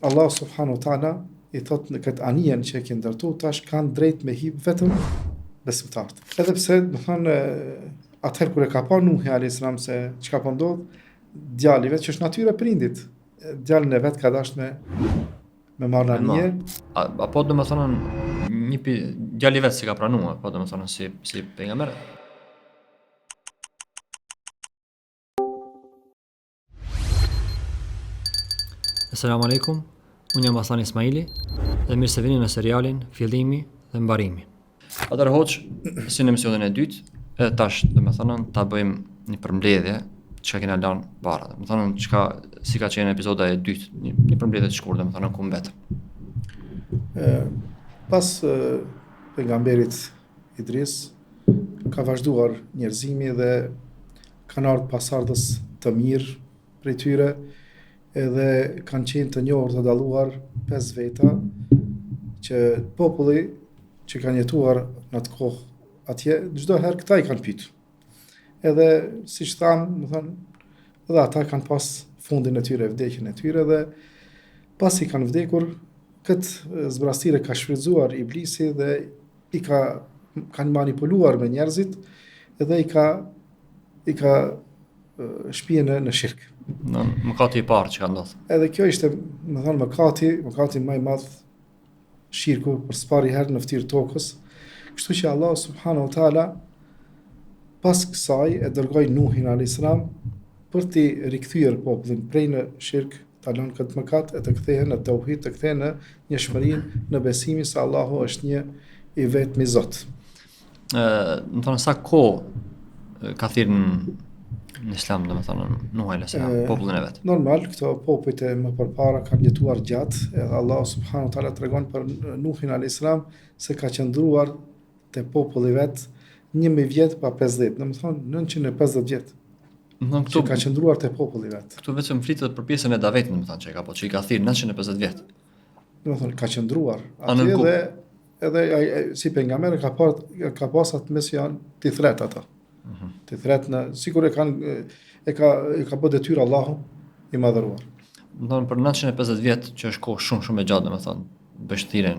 Allah subhanahu wa taala i thot në këtë anijen që e ke ndërtu, tash kanë drejt me hip vetëm besimtarët. Edhe pse, do thonë, atëherë kur e ka pa Nuhi alayhis salam se çka po ndodh, djali vet që është natyra e prindit, djalin e vet ka dashur me marrë anije. Apo do të thonë djali vet si ka pranuar, po do të thonë si pejgamber. Assalamu alaikum, unë jam Hasan Ismaili dhe mirë se vini në serialin Fillimi dhe Mbarimi. Atëherë hoç, si në emisionin e dytë, edhe tash do të thonë ta bëjmë një përmbledhje çka kena lënë para. Do të thonë si ka qenë epizoda e dytë, një përmbledhje të shkurtër, do të thonë ku mbet. Pas pejgamberit Idris ka vazhduar njerëzimi dhe kanë ardhur pasardhës të mirë prej tyre, edhe kanë qenë të njohur të dalluar 5 veta që populli që kanë jetuar në atë kohë atje çdo herë këta i kanë pyetur. Edhe siç tham, do thonë, edhe ata kanë pas fundin e tyre, vdekjen e tyre, dhe pasi kanë vdekur, këtë zbrastire ka shfrytzuar iblisi dhe kanë manipuluar me njerëzit edhe i ka shpije në shirk. Në mëkati i parë që ka ndodhur. Edhe kjo ishte, më thonë, mëkati më i madh, shirku përpari herë në fytyrë tokës. Kështu që Allah subhanahu wa taala pas kësaj e dërgoi Nuhin alayhis salam për t'i rikthyer popullin prej në shirk, ta lënë këtë mëkat e të kthehen në tauhid, të kthehen në njohurinë, në besimin se Allahu është një i vetmi Zot. Do thonë sa kohë ka thirrën në Islam, do të thonë Nuhi alayhis salam, popullin e vet. Normal, këto popujt e më përpara kanë jetuar gjatë, edhe Allah subhanahu wa taala tregon për Nuhin alayhis salam se ka qëndruar te populli vet 1000 vjet pa 50, do të thonë 950 vjet. Këtu ka qëndruar te populli vet. Këtu vetëm flitet për pjesën e Davetit, do të thonë që ka që i ka thirrë 950 vjet. Do të thonë ka qëndruar atje edhe si pejgamber ka pas atë mision të thret ata. Të thret në sikur e ka bë detyrë Allahu i madhëruar. Do të thonë për 950 vjet, që është kohë shumë e gjatë, do të thonë bështiren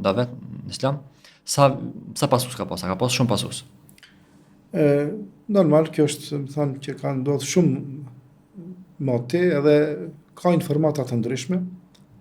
Davet në Islam, sa pasus ka pas? Ka pas shumë pasus. Normal, kjo është, më thonë, që ka ndodhur shumë mote edhe ka informata të ndryshme.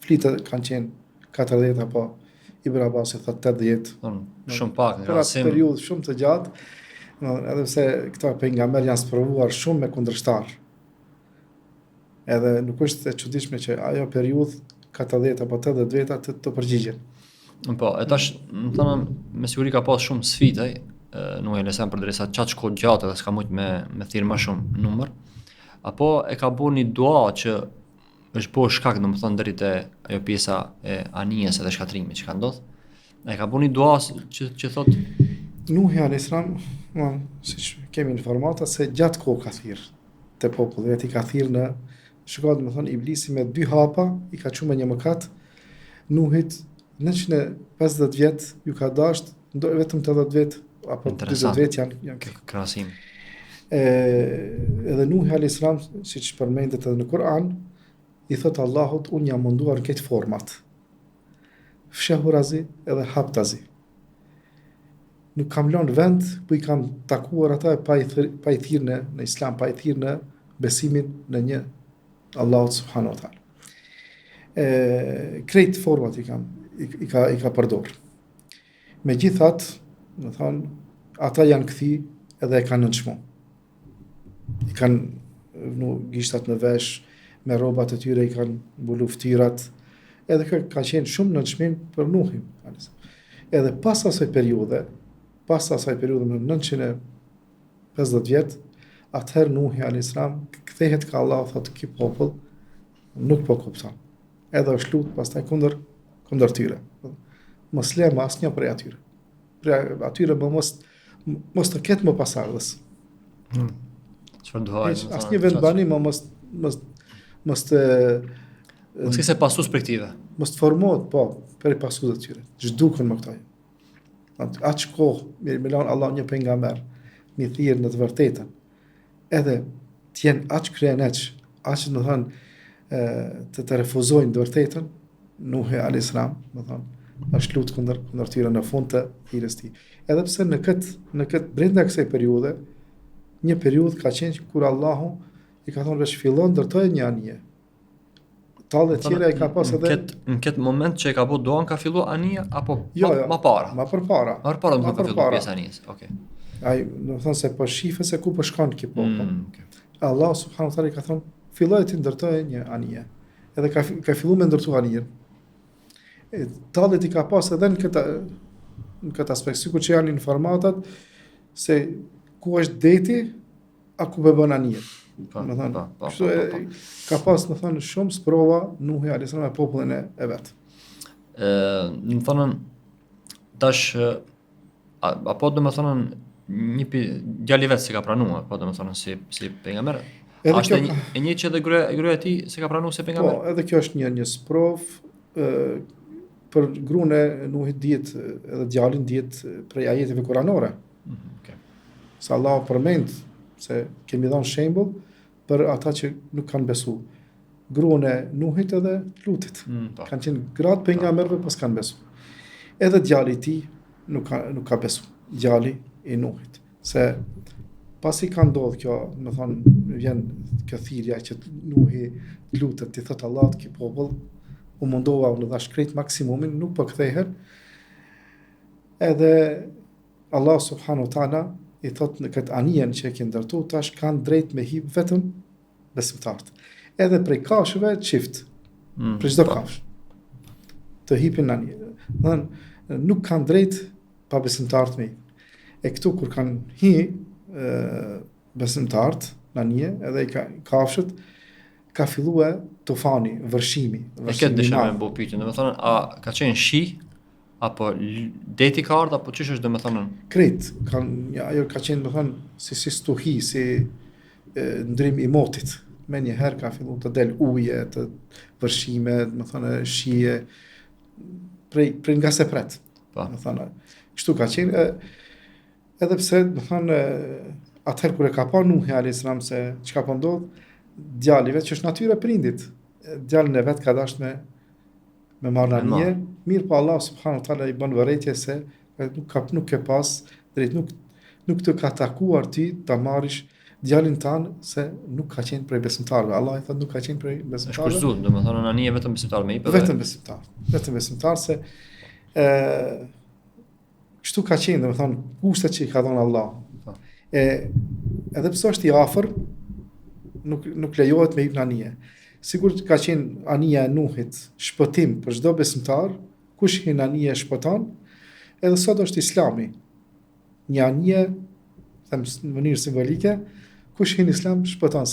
Flitet kanë qenë 40 apo Ibn Abbas thot 80. Shumë pak në krahasim. Për periudhë shumë të gjatë. Edhe pse këta pejgamber janë sprovuar shumë me kundërshtar. Edhe nuk është e çuditshme që ajo periudhë 40 apo 80 veta të përgjigjen. Po, e tash, më thonë, me siguri ka pas shumë sfidë, Nuhi alayhis salam përderisa çaq kohë gjatë dhe s'ka mujt me thirr më shumë numër. Apo e ka bërë një dua që është bërë shkak, domethënë deri te ajo pjesa e anijes edhe shkatrimit që ka ndodhur. E ka bërë një dua që thotë Nuhi alayhis salam, siç kemi informata se gjatë kohë ka thirr te populli, vetë i ka thirr në shkoj, domethënë iblisi me 2 hapa i ka çuar me një mëkat. Nuhit 950 vjet ju ka dasht, vetëm 80 vjet apo 40 vjet janë krahasim. Edhe Nuhi alayhis salam, siç përmendet edhe në Kur'an, i thot Allahut, unë jam munduar në këtë format. Fshehurazi edhe haptazi. Nuk kam lënë vend, ku i kam takuar ata pa i thirrë në Islam, pa i thirrë në besimin në një Allahu subhanahu wa taala. Krejt format i ka përdor. Megjithatë, do thonë, ata janë kthi edhe e kanë nënçmu. I kanë gishtat në vesh, me rrobat e tyre i kanë mbulu ftyrat, edhe kjo ka qenë shumë nënçmim për Nuhin. Edhe pas asaj periudhe me 950 vjet, atëherë Nuhi alayhis salam kthehet ka Allahu, thotë ky popull nuk po kupton. Edhe është lut pastaj kundër tyre. Mos lema asnjë prej atyre. Prej atyre mos të ketë më pasardhës. Çfarë duhet? Asnjë vend bani mos kishte pasus perspektive. Mos të formohet, po, për pasus të tyre. Zhduken më këta. Aq kohë me lan Allah një pejgamber, mi thirr në të vërtetën. Edhe të jenë aq kryeneç, aq do të thënë të refuzojnë të vërtetën, Nuhi alayhis salam, do thonë, është lutë kundër tyre në fund të thirrjes tij. Edhe pse në këtë brenda kësaj periudhe, një periudhë ka qenë kur Allahu i ka thonë veç fillon ndërtoj një anije. Tallë të tjera i ka pas edhe në këtë moment që e ka bëu duan ka filluar anija apo Jo, më para? Ma përpara. Më parë do të ka filluar përpara. pjesa e anijes. Okej. Ai, do të thonë se po shifë se ku po shkon kjo popull. Okay. Allah subhanahu wa taala i ka thonë filloj të ndërtoj një anije. Edhe ka filluar me ndërtu anijen. Tallet i ka pas edhe në këtë aspekt, sikur që janë informatat se ku është deti, a ku be bën anijen. Më thënë, kështu ka pas, më thënë, shumë sprova Nuhi alayhis salam me popullin e vet. Më thonën tash apo do të thonë djali vet se ka pranuar, po do të thonë si pejgamber. Është e njëjtë që edhe gruaja e tij se ka pranuar si pejgamber. Po, edhe kjo është një sprov për gruan e Nuhit dihet edhe djalin dihet prej ajeteve kuranore. Okay. Se Allah përmend se kemi dhënë shembull për ata që nuk kanë besu. Gruan e Nuhit edhe Lutit. Kanë qenë gratë pejgamberëve pas kanë besu. Edhe djali i tij nuk ka besu. Djali i Nuhit. Se pasi ka ndodhur kjo, më thonë, vjen kjo thirrja që Nuhi lutet ti thot Allahut ki popull u mundova unë dha shkret maksimumin, nuk po kthehen. Edhe Allah subhanahu wa taala i thot në këtë anijen që e ke ndërtu, tash kanë drejt me hip vetëm besimtarët. Edhe prej kafshëve çift. Për çdo kafsh. Të hipin anijen. Domthon nuk kanë drejt pa besimtarët me. E këtu kur kanë besimtarët në anije, edhe kafshët ka filluar tufani, vërshimi. E këtë dëshirë me bëu pyetjen, domethënë a ka qenë shi apo deti ka ardhur apo çish është domethënë? Krejt, ajo ka qenë domethënë si stuhi, si ndrim i motit. Me një herë ka filluar të del uje, të vërshime, domethënë shije prej nga se pret. Domethënë kështu ka qenë edhe pse domethënë atëherë kur e ka pa Nuhi alayhis salam se çka po ndodh, djali vet që është natyra prindit, djalin e vet ka dashur me marrë anije, mirë po Allah subhanahu wa taala i bën vërejtje se nuk ke pas drejt, nuk të ka takuar ti ta marrish djalin tan se nuk ka qenë prej besimtarëve. Allah i thotë nuk ka qenë prej besimtarëve. Është kushtuar, domethënë anije vetëm besimtar me i për. Vetëm besimtar se kështu ka qenë, domethënë kushtet që i ka dhënë Allah. Edhe pse është i afër, nuk lejohet me hip në anije. Sigur ka qenë anija e Nuhit shpëtim për çdo besimtar, kush hyn në anije shpëton, edhe sot është Islami. Një anije, them në mënyrë simbolike, kush hyn në Islam shpëton,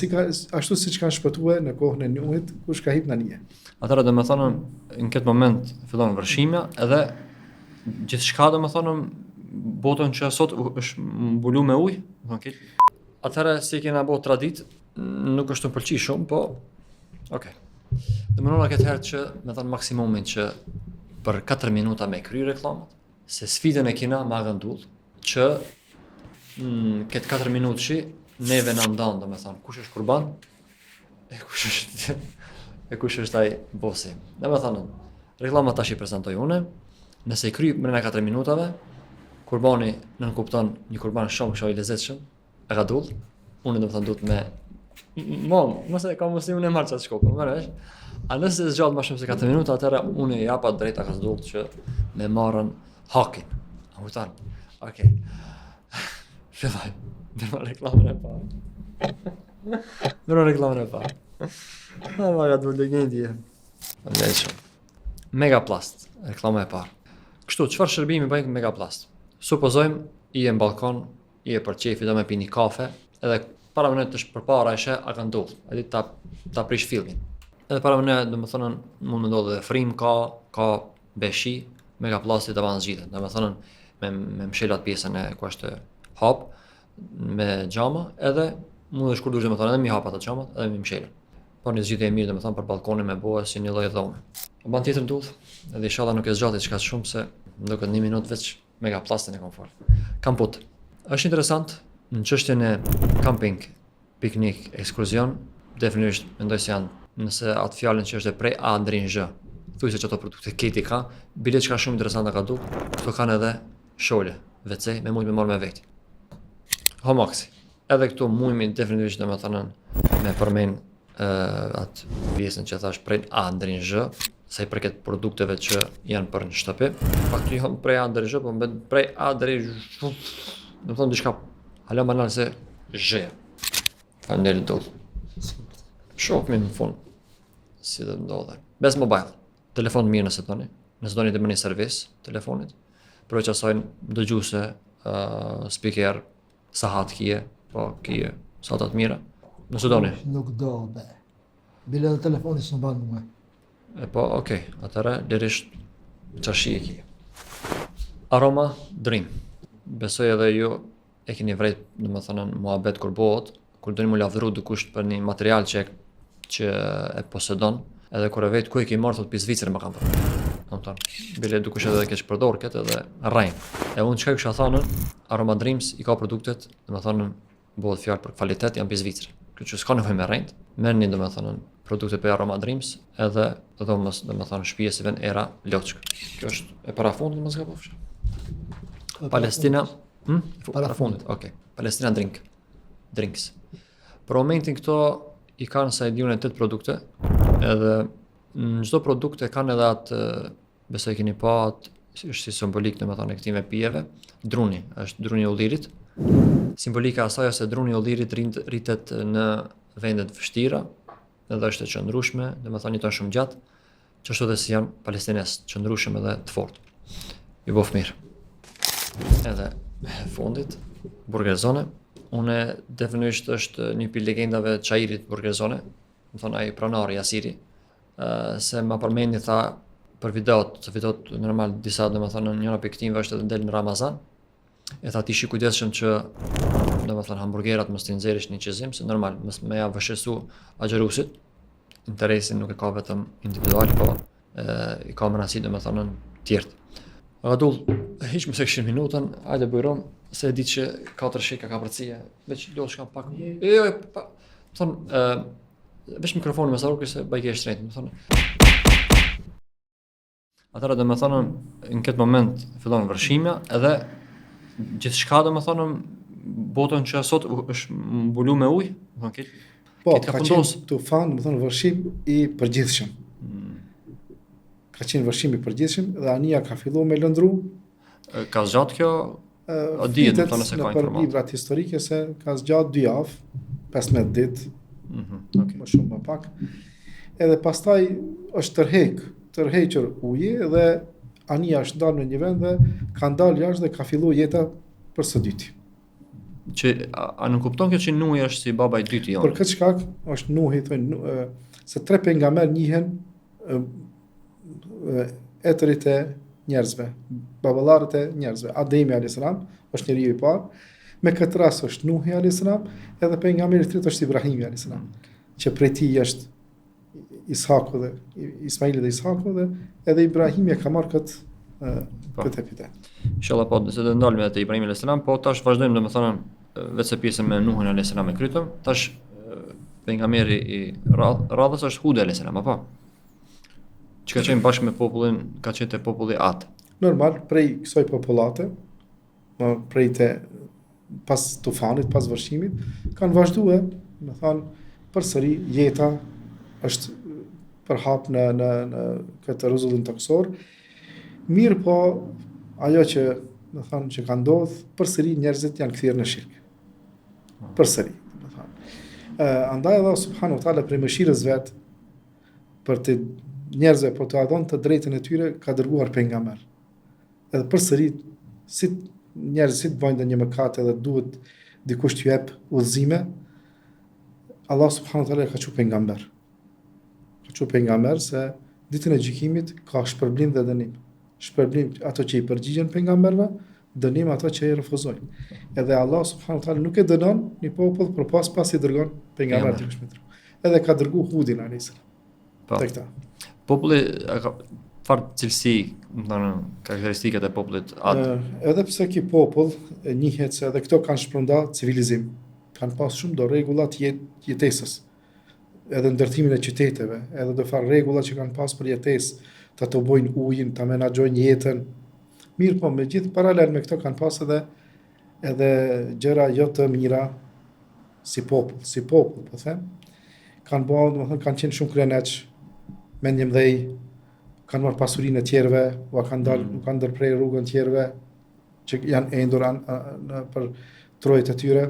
ashtu siç kanë shpëtuar në kohën e Nuhit, kush ka hip në anije. Atëra domethënë në këtë moment fillon vërshimja edhe gjithçka domethënë botën që sot është mbuluar me ujë, domethënë atëra si kena bëu tradit, nuk është të pëlqi shumë, po okay. Dëmënona këtë herë që me thënë maksimumin që për 4 minuta me kry reklamat, se sfidën e kina ma gëndull, që këtë 4 minutë që neve në ndanë, dhe me thënë, kush është kurban, e kush është aj bosi. Dhe me thënë, reklamat tash i prezentoj une, nëse i kry mërëna 4 minutave, kurbani nënkupton një kurban shumë kësha i lezetshëm, e ka dull, unë dhe me thënë duhet me mëse ka mësi unë e marrë qatë shkopë, më rësh. A nëse zgjallë ma shumë se 4 minuta, atëra unë e japa drejta ka s'dullë që me marrën hakin. A kujtan? Okej. Filloj. Dërma reklamën e parë. Dërma reklamën e parë. A ma ka të legendje. Megaplast, reklama e parë. Kështu, çfarë shërbimi bëjnë Megaplast? Supozojmë i e në balkon, i e për qefi do me pi një kafe, edhe para më të përpara ishe a ka ndodhë, edhe ta prish filmin. Edhe para më do më thënën, mund më ndodhë dhe frim ka beshi, Megaplasti të banë zgjitën. Do më thënën, me mshelat pjesën e ku është hap, me xhama, edhe mund dhe shkurdur që më thënë, edhe mi hapa të xhamat, edhe mi mshelat. Por një zgjitje e mirë, do më thënë, për balkonin me bohe si një lloj dhome. Ban tjetër ndodhë, edhe inshallah nuk e zgjati çka shumë se më duket 1 minutë veç Megaplastin e komfort. Kamput. Është interesant në çështjen e camping, piknik, ekskursion, definisht mendoj se janë nëse atë fjalën që është e prej A deri në Zh. Thuaj se çato produkte këti ka, bile çka shumë interesante ka duk, këto kanë edhe shole, WC, me mujt me marrë me vetë. Homaxi. Edhe këtu mujmi definitivisht domethënë me përmend atë pjesën që thash prej A deri në Zh, sa i përket produkteve që janë për në shtëpi. Pa këtu jam prej A deri në Zh, po mbet prej A deri domethënë diçka hala banal se Zh. Faleminderit dot. Shohim në fund si do të ndodhe. Best Mobile. Telefon mirë nëse doni. Nëse doni të bëni servis telefonit. Përveç asaj dëgjuese, speaker, sahat kije, po kije sahat mira. Nëse doni. Nuk do be. Bile dhe telefoni s'në ban mua. Po, okay, atëra lirisht çashi e kije. Aroma Dream. Besoj edhe ju e keni vret, domethënë muhabet kur bëhet, kur doni mu lavdëru dikush për një material që e posedon, edhe kur e vet ku e ke marrë thot pi Zvicër më kanë thënë. Domethënë, bile dikush edhe keq përdor këtë edhe rrein. E unë çka kisha thënë, Aroma Dreams i ka produktet, domethënë bëhet fjalë për kvalitet janë pi Zvicër. Kjo që s'ka nevojë me rrend. Merrni domethënë produktet për Aroma Dreams edhe dhomës domethënë shtëpia si vën era Loçk. Kjo është e parafundit mos gabofsh. Palestina, parafundit. Okay. Palestina Drinks. Për momentin këto i kanë sa e diun 8 produkte, edhe në çdo produkt e kanë edhe atë, besoj keni pa atë, është si simbolik domethënë e këtyre pijeve, druni, është druni i ullirit. Simbolika e saj është se druni i ullirit rritet në vende të vështira, edhe është e qëndrueshme, domethënë jeton shumë gjatë, çështë edhe si janë palestinesë, qëndrueshëm edhe të fortë. Ju bof mirë. Edhe fundit, Burgerzone. Unë definisht është një pjesë legendave të çajirit Burgerzone, më thonë ai pronari Jasiri, se më përmendi tha për videot normal disa domethënë njëra prej këtyre është edhe del në Ramazan. E tha ti shi kujdesshëm që domethënë hamburgerat mos t'i nxjerrësh në qezim, se normal mos më ja vëshësu agjerusit. Interesin nuk e ka vetëm individual, po i ka më rëndësi domethënë tjertë. Adull, hiq më se këshin minutën, hajde bëjrom, se e ditë që 4 shika ka përcija, veç lodh shka pak. Jo, pa, thonë, veç mikrofoni me sarukë se bajke e shtrejtë, më thonë. Atëra dhe me thonë, në këtë moment fillon vërshimja, edhe gjithë shka dhe me thonë, botën që sot është mbulu me ujë, më thonë, Po, ka qenë të fanë, më thonë, vërshim i përgjithshëm. Ka qenë vërshim i përgjithshëm dhe anija ka fillu me lëndru. Ka zgjatë kjo? O dihet, më thonë se ka informatë. Në librat historike se ka zgjatë 2 javë, 15 ditë, më shumë më pak. Edhe pastaj është tërhequr uji dhe anija është ndalë në një vend dhe ka ndalë jashtë dhe ka fillu jeta për së dyti. Që a nuk kupton kjo që Nuhi është si baba i dytë jonë? Për këtë shkak është Nuhi, se 3 pejgamber njihen etërit e njerëzve, baballarët e njerëzve. Ademi a.s. është njeriu i parë, me këtë rast është Nuhi a.s. edhe pejgamberi i tretë është Ibrahimi a.s. që prej tij është Ishaku dhe Ismaili dhe Ishaku dhe edhe Ibrahimi e ka marrë këtë epitet. Inshallah po, se do ndalemi te Ibrahimi a.s. po tash vazhdojmë domethënë vetë pjesën me Nuhin a.s. e krytëm. Tash pejgamberi i radhës është Hud a.s. apo? Që ka qenë bashkë me popullin, ka qenë te populli Ad. Normal, prej kësaj popullate, prej pas tufanit, pas vërshimit, kanë vazhduar, me thonë, përsëri jeta është përhap në këtë rrezullin toksor. Mirë po, ajo që, me thonë, që ka ndodhur, përsëri njerëzit janë kthyer në shirk. Përsëri, me thonë. Andaj Allah subhanahu wa taala për mëshirës vet për të njerëzve për të adhon të drejtën e tyre ka dërguar pejgamber. Edhe përsëri si njerëzit bëjnë një mëkat edhe duhet dikush t'ju jep udhëzime, Allah subhanahu wa taala ka thënë pejgamber. Ka thënë pejgamber se ditën e gjykimit ka shpërblim dhe dënim. Shpërblim ato që i përgjigjen pejgamberve, dënim ato që i refuzojnë. Edhe Allah subhanahu wa taala nuk e dënon një popull për pas i dërgon pejgamber të shpëtru. Edhe ka dërgu Hudin alayhis salam. Po. Tek ta. Populli ka farë cilësi, karakteristikat e popullit Ad. Edhe pse ky popull njihet se edhe këto kanë shpërndarë civilizim, kanë pas shumë do rregulla të jetesës. edhe ndërtimin e qyteteve, edhe do farë rregulla që kanë pas për jetesë, të bojnë ujin, të menaxhojnë jetën. Mirë po, me gjithë paralel me këto kanë pas edhe gjëra jo të mira si popull, po them. Kanë bërë, domethënë kanë qenë shumë kreneq, me ndjemdhej, kanë marrë pasurinë e tjerëve, u kanë ndërprer rrugën tjerëve që janë endur për trojet e tyre.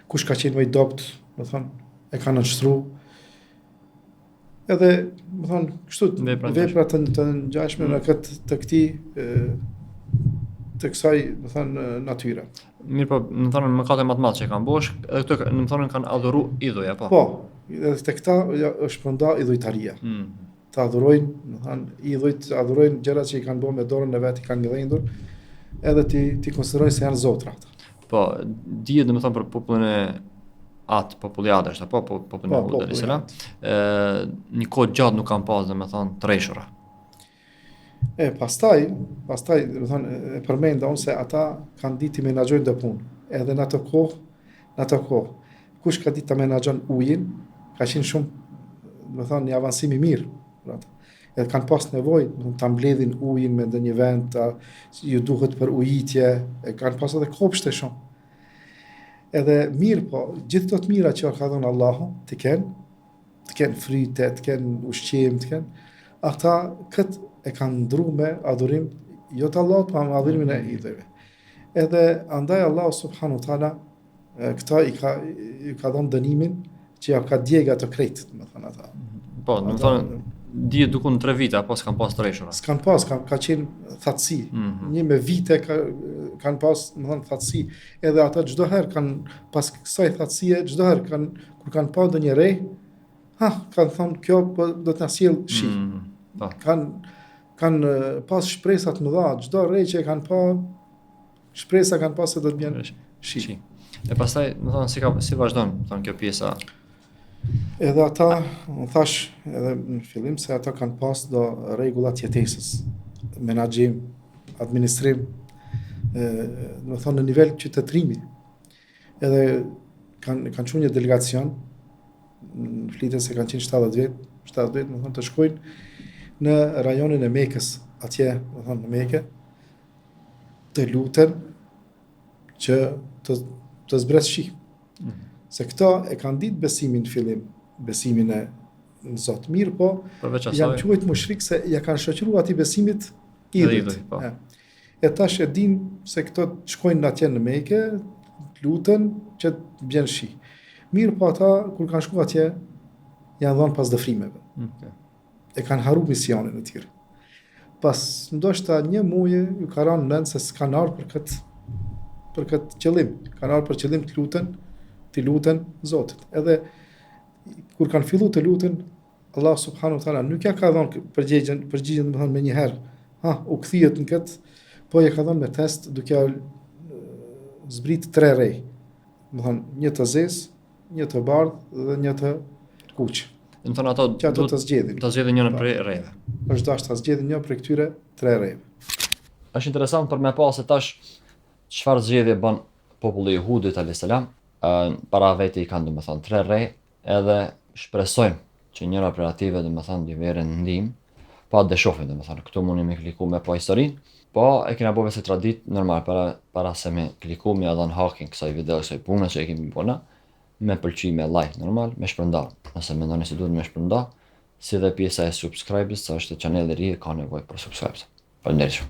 Kush ka qenë më i dopt, domethënë e kanë nënshtru. Edhe, domethënë, kështu vepra të ngjashme në të kësaj, domethënë, natyre. Mirë po, në thonë mëkate më të madhe që kanë bosh, edhe këto në thonë kanë adhuru idhuj apo? Po, edhe te këta është përnda idhujtaria. Të adhurojnë, domethënë, idhujt adhurojnë gjërat që i kanë bërë me dorën e vet, i kanë ngëdhendur, edhe ti konsiderojnë se janë zotra ata. Po, dihet domethënë për popullin e populli Adasht, apo popullin e Hud alayhis salam, një kohë gjatë nuk kanë pas domethënë treshura. Pastaj, domethënë, e përmenda unë se ata kanë ditë të menaxhojnë do punë. Edhe në ato kohë, kush ka ditë të menaxhon ujin, ka qenë shumë, domethënë, një avancim i mirë për ata. Edhe kanë pas nevojë, domethënë, ta mbledhin ujin me ndonjë vend, ju duhet për ujitje, kanë pas edhe kopshte shumë. Edhe mirë po, gjithë të mira që ka dhënë Allahu, të kenë fryte, të kenë ushqim, të kenë, ata këtë e kanë ndru me adhurim, jo të Allahut, pa me adhurimin e idhujve. Edhe andaj Allahu subhanahu wa taala këta i ka dhënë dënimin që ja ka djegë ato krejt, domethënë ata. Po, domethënë dihet dukun 3 vite apo s'kan pas treshura. S'kan pas, ka qenë thatësi. Një me vite kanë pas, domethënë thatësi. Edhe ata çdo herë kanë pas kësaj thatësie, çdo herë kur kanë pa ndonjë re, kanë thonë kjo do të na sjell shi. Kanë pas shpresat më dha, çdo rre që kanë pa, shpresa kanë pas se do të bjen shi. E pastaj, më thonë, si vazhdon, më thonë, kjo pjesa? Edhe ata, më thash edhe në fillim, se ata kanë pas do rregullat jetesës, menaxhim, administrim, më thonë, në nivel qytetrimi. Edhe kanë qenë një delegacion, në flitet se kanë qenë 70 vjet, më thonë, të shkojnë në rajonin e Mekës, atje, më thonë, në Mekë, të luten që të zbres shi. Se këta e kanë ditë besimin në fillim, besimin e në Zot. Mirë po, janë quajt mushrik se ja kanë shoqëruar atij besimit idhujt. E tash e din se këto shkojnë atje në Mekë, luten që të bjen shi. Mirë po ata, kur kanë shku atje, janë dhënë pas dëfrimeve. E kanë haru misionin e tyre. Pas ndoshta një muaj ju ka rënë mend se s'kan ardhur për këtë qëllim. Kanë ardhur për qëllim të luten Zotit. Edhe kur kanë filluar të luten, Allah subhanahu wa taala nuk ja ka dhënë përgjigjen domethënë me një herë. U kthehet në këtë, po ja ka dhënë me test duke zbrit 3 rej. Domethënë një të zezë, një të bardhë dhe një të kuq. Do të thonë ato duhet të zgjedhin njërin prej rrejve. Është dashur ta zgjedhin një prej këtyre 3 rrejve. Është interesant për me pa se tash çfarë zgjedhje bën populli i Hudit alayhis salam, para vetë i kanë domethënë 3 rrej, edhe shpresojmë që njëra prej ative domethënë të vjerë ndihmë, pa të shohim domethënë këtu mundi me kliku me pa historinë, po e kena bërë se traditë normal para se me kliku me dhën hakin kësaj video kësaj pune që e kemi bëna. Me pëlqime, like, normal, me shpërnda. Nëse mendoni se duhet me shpërnda, si dhe pjesa e subscribe-s, sa është chaneli i ri, ka nevojë për subscribe. Faleminderit.